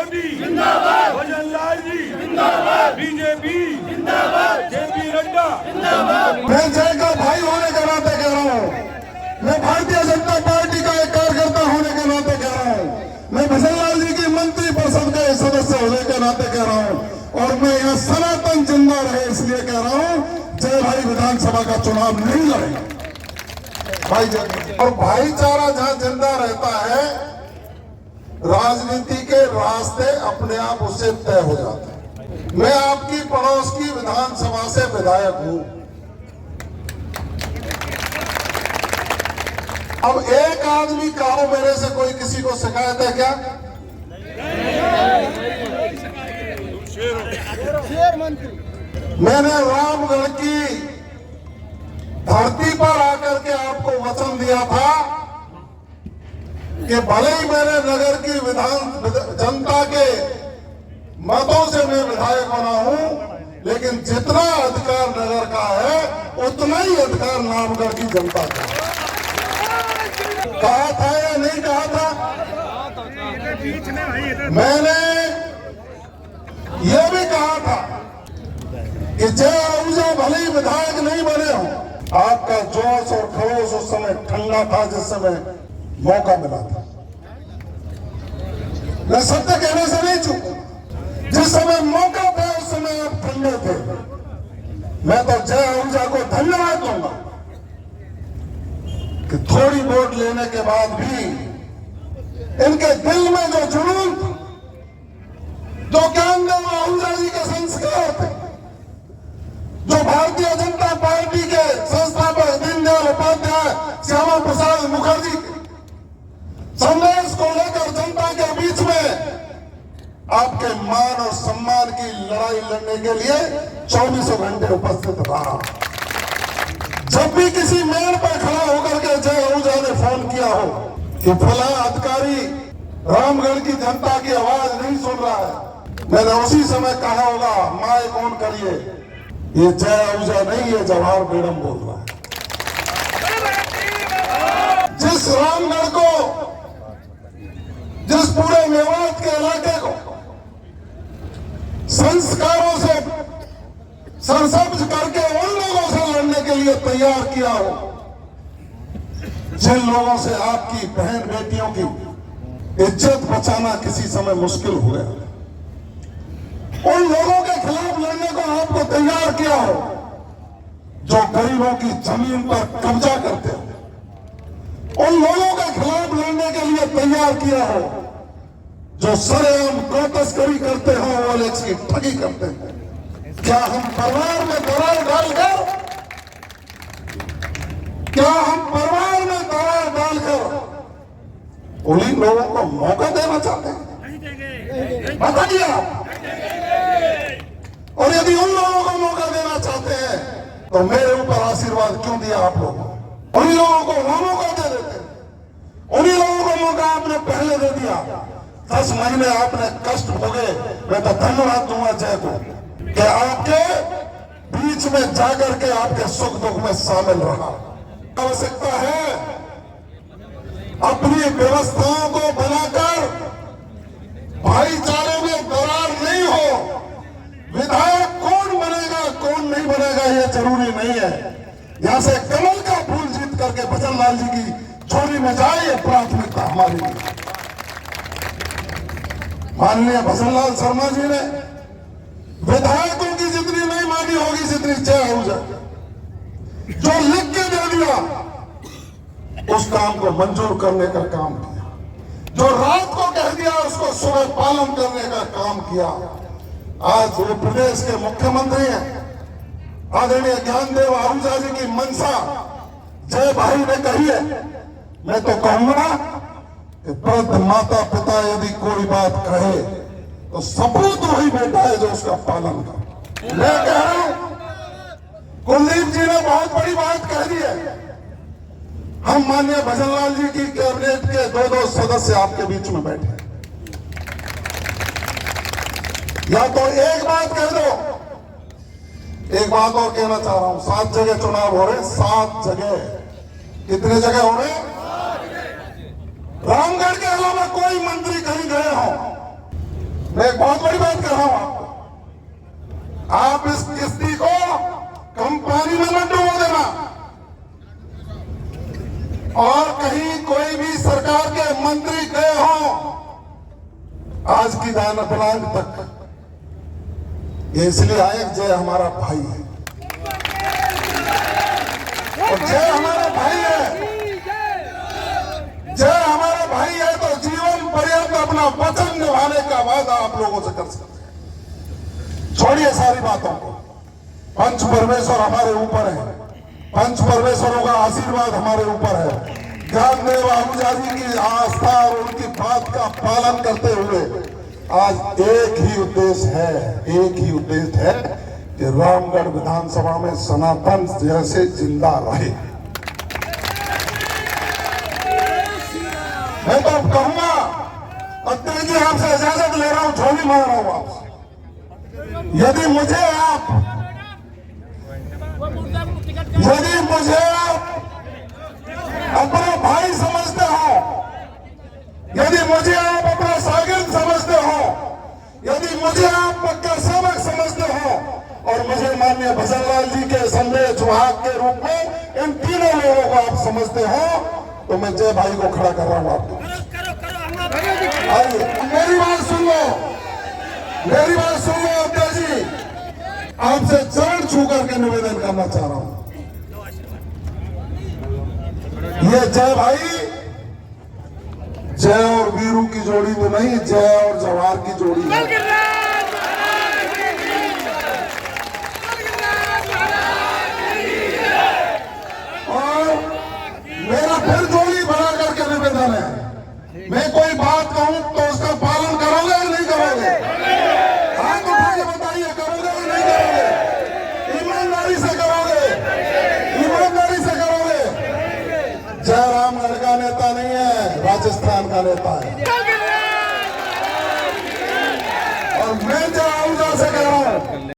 मोदी जिंदाबाद, भजन लाल जी जिंदाबाद, बीजेपी जिंदाबाद, जेपी नड्डा जिंदाबाद। मैं जय का भाई होने के नाते कह रहा हूँ, मैं भारतीय जनता पार्टी का एक कार्यकर्ता होने के नाते कह रहा हूँ, मैं भजन लाल जी की मंत्री परिषद के सदस्य होने के नाते कह रहा हूँ, और मैं यहाँ सनातन जिंदा रहे इसलिए कह रहा हूँ जय भाई विधानसभा का चुनाव नहीं लड़ेगा भाई। और भाईचारा जहाँ जिंदा रहता है राजनीति के रास्ते अपने आप उससे तय हो जाते हैं। मैं आपकी पड़ोस की विधानसभा से विधायक हूं। अब एक आदमी कहो मेरे से कोई किसी को शिकायत है क्या? मैंने रामगढ़ की धरती पर आकर के आपको वचन दिया था कि भले ही मैंने नगर की जनता के मतों से मैं विधायक बना हूं, लेकिन जितना अधिकार नगर का है उतना ही अधिकार रामगढ़ की जनता का। कहा था या नहीं कहा था? मैंने यह भी कहा था कि जय आहूजा भले ही विधायक नहीं बने हो, आपका जोश और खरोश उस समय ठंडा था जिस समय मौका मिला था। मैं सत्य कहने से नहीं चूका, जिस समय मौका था उस समय आप ठंडे थे। मैं तो जय आहूजा को धन्यवाद दूंगा कि थोड़ी वोट लेने के बाद भी इनके दिल में जो जुनून था, जो ज्ञानदेव आहूजा जी के संस्कार थे, जो भारतीय जनता पार्टी के संस्थापक दीनदयाल उपाध्याय, श्यामा प्रसाद मुखर्जी के संदेश को लेकर जनता के बीच में आपके मान और सम्मान की लड़ाई लड़ने के लिए 24 घंटे उपस्थित रहा। जब भी किसी मेड़ पर खड़ा होकर के जय आहूजा ने फोन किया हो कि फला अधिकारी रामगढ़ की जनता की आवाज नहीं सुन रहा है, मैंने उसी समय कहा होगा माइक ऑन करिए, ये जय आहूजा नहीं, ये जवाहर बेगम बोल रहा है। जिस रामगढ़ को, जिस पूरे मेवात के इलाके को संस्कारों से सरसब्ज करके उन लोगों से लड़ने के लिए तैयार किया हो, जिन लोगों से आपकी बहन बेटियों की इज्जत बचाना किसी समय मुश्किल हो गया, उन लोगों के खिलाफ लड़ने को आपको तैयार किया हो, जो गरीबों की जमीन पर कब्जा करते हो, उन लोगों के खिलाफ लड़ने के लिए तैयार किया हो, जो सरेआम गौ तस्करी करते हो, ओएलएक्स की ठगी करते हैं। क्या हम परिवार में दरार डालकर, क्या हम परिवार में दरार डालकर उन्हीं लोगों को मौका देना चाहते हैं? बताइए आप। और यदि उन लोगों को मौका देना चाहते हैं तो मेरे ऊपर आशीर्वाद क्यों दिया आप लोगों? उन्हीं लोगों को वो मौका दे देते, उन्हीं लोगों को मौका आपने पहले दे दिया। 10 महीने आपने कष्ट भोगे, मैं तो धन्यवाद दूंगा जय को कि आपके बीच में जाकर के आपके सुख दुख में शामिल रहा। आवश्यकता है अपनी व्यवस्थाओं को बनाकर भाईचारे में दरार नहीं हो। विधायक कौन बनेगा कौन नहीं बनेगा ये जरूरी नहीं है। यहां से कमल का फूल जीत करके भजन लाल जी की झोली में जाए, ये प्राथमिकता हमारी है। माननीय भजन लाल शर्मा जी ने विधायकों की जितनी नहीं मानी होगी जितनी जय आहूजा जो लिख के दे दिया, उस काम को मंजूर करने का काम किया। जो रात को कह दिया उसको सुबह पालन करने का काम किया। आज वो प्रदेश के मुख्यमंत्री हैं, आदरणीय ज्ञानदेव आहूजा जी की मंशा जय भाई ने कही है। मैं तो कहूंगा कि वृद्ध माता पिता यदि कोई बात कहे तो सपूत वही बेटा है जो उसका पालन करे। मैं कह रहा हूं कुलदीप जी ने बहुत बड़ी बात कह दी है। हम माननीय भजन लाल जी की कैबिनेट के 2 सदस्य आपके बीच में बैठे, या तो एक बात कह दो। एक बात और कहना चाह रहा हूं, 7 जगह चुनाव हो रहे, 7 जगह। कितने जगह हो रहे? रामगढ़ के अलावा कोई मंत्री कहीं गए हो? आज की दान प्लांट तक ये इसलिए आए जय हमारा भाई है, और जय हमारा भाई है, जय हमारा भाई है तो जीवन पर्यंत अपना वचन निभाने का वादा आप लोगों से कर सकते हैं। छोड़िए सारी बातों को, पंच परमेश्वर हमारे ऊपर है, पंच परमेश्वरों का आशीर्वाद हमारे ऊपर है। ज्ञानदेव आहूजा जी की आस्था और उनकी बात का पालन करते हुए आज एक ही उद्देश्य है कि रामगढ़ विधानसभा में सनातन जैसे जिंदा रहे। मैं तो अब कहूंगा, अध्यक्ष जी आपसे इजाजत ले रहा हूं, झोली मार रहा हूं आपसे। यदि मुझे आप अपना भाई समझते हो, यदि मुझे आप अपना शागिर्द समझते हो, यदि मुझे आप पक्का सबक समझते हो, और मुझे माननीय भजनलाल जी के संदेश वाहक के रूप में इन तीनों लोगों को आप समझते हो, तो मैं जय भाई को खड़ा कर रहा हूं आपको। आइए मेरी बात सुन लो, मेरी बात सुन लो अध्यक्ष जी, आपसे चरण छू करके निवेदन करना चाह रहा हूं। ये जय भाई जय और वीरू की जोड़ी तो नहीं, जय और जवाहर की जोड़ी है। और मेरा फिर जोड़ी बना करके निवेदन है, मैं कोई बात कहूं तो उसका पालन करोगे या नहीं करोगे? हाथ उठा के बताइए, करोगे या नहीं करोगे? ईमानदारी से करोगे, ईमानदारी से करोगे। जयरामगढ़ का नेता नहीं है, राजस्थान का नेता है, और मैं जय आहूजा से कह रहा हूं